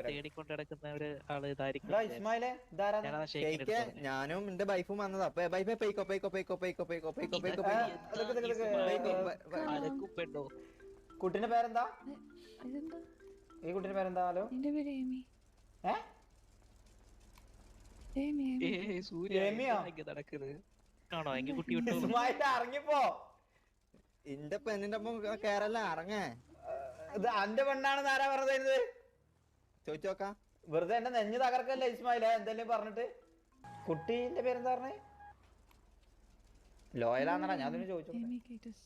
തേടിക്കൊണ്ട് നടക്കുന്ന ഒരു ആള് ഇതായിരിക്കും. ഇസ്മായിലെ ഞാനതാ ഷെയ്ക്കിന്റെ അടുത്ത് പറഞ്ഞെ. ഞാനും എന്റെ വൈഫും വന്നതാ. അപ്പൊ വൈഫ് പെയ്ക്കോ പെയ്ക്കോ പെയ്ക്കോ പെയ്ക്കോ പെയ്ക്കോ പെയ്ക്കോ പെയ്ക്കോ അലക്കും പെണ്ണോ? കുട്ടിന്റെ പേരെന്താ? ഇതെന്താ? ഈ കുട്ടിന്റെ പേരെന്താ? ഹലോ, എന്റെ പേര് ഏമി. ഏമി ഏമി. സൂര്യ ഏമിയോ? നടക്കുന്നത് ആണോ? എങ്കിൽ കുട്ടി വിട്ടു. ഇസ്മായിലെ ഇറങ്ങിപ്പോ. എന്റെ പെണ്ണിന്റെ ഒപ്പം കേറല്ല, ഇറങ്ങേ. ഇത് അന്റെ പെണ്ണാണെന്ന് ആരാ പറഞ്ഞത്? ചോദിച്ചോക്കാം. വെറുതെ എന്റെ നെഞ്ഞ് തകർക്കല്ലേ ഇസ്മായിലെ, എന്തെങ്കിലും പറഞ്ഞിട്ട്. കുട്ടീന്റെ പേരെന്താ പറഞ്ഞേ? ലോയലാന്നടാ, ഞാൻ തന്നെ ചോദിച്ചു. ഏമി കേറ്റസ്.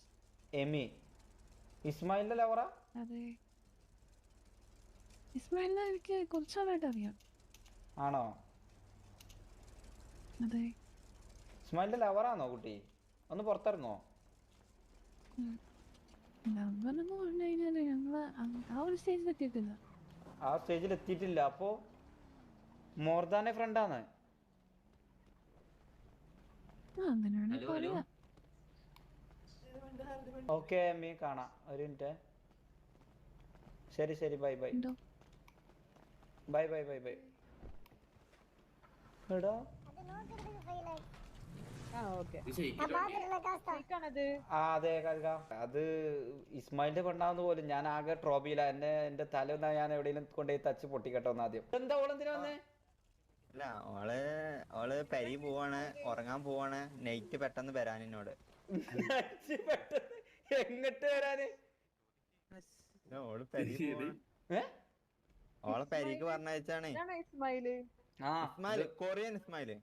എമി ഇസ്മായിലിന്റെ ലവറാ? അതെ. ഇസ്മായിലിനെ എനിക്ക് കുറച്ച് നാളായിട്ട് അറിയാം. ആണോ? അതെ. ഇസ്മായിലിന്റെ ലവറാണോ കുട്ടി? ഒന്ന് പുറത്തിറങ്ങോ? ലവറെന്ന് പറഞ്ഞു കഴിഞ്ഞാല് ഞങ്ങള് ആ ഒരു സ്റ്റേജിൽ എത്തിയിട്ടില്ല. ആ സ്റ്റേജിൽ എത്തിയിട്ടില്ല. അപ്പോ മോർ ദാൻ എ ഫ്രണ്ടാണ്. അങ്ങനെയാണ് പറയാ. ഓക്കെ എമ്മി, കാണാം. ഒരു മിനിറ്റ്. ശരി ശരി, bye bye bye bye bye bye. എടാ അതെ അത് ഇസ്മായിലിന്റെ പെണ്ണാവുന്ന പോലും ഞാൻ ആകെ ട്രോബിയില. എന്റെ തല ഒന്നാ ഞാൻ എവിടെയെങ്കിലും കൊണ്ടുപോയി തച്ച് പൊട്ടിക്കട്ടോ ഒന്ന് ആദ്യം. എന്താ ഓളെന്തിനാ വന്നേ? അല്ല, ഓള് പെരി പോവാണ്, ഉറങ്ങാൻ പോവാണ്. നൈറ്റ് പെട്ടെന്ന് വരാൻ എന്നോട്. എങ്ങട്ട് വരാന്? ഓള് പെരി ഓളെ പെരിക്ക് പറഞ്ഞയച്ചാണ്. ഇസ്മായില് ഇസ്മായില്, കൊറിയൻ ഇസ്മായില്.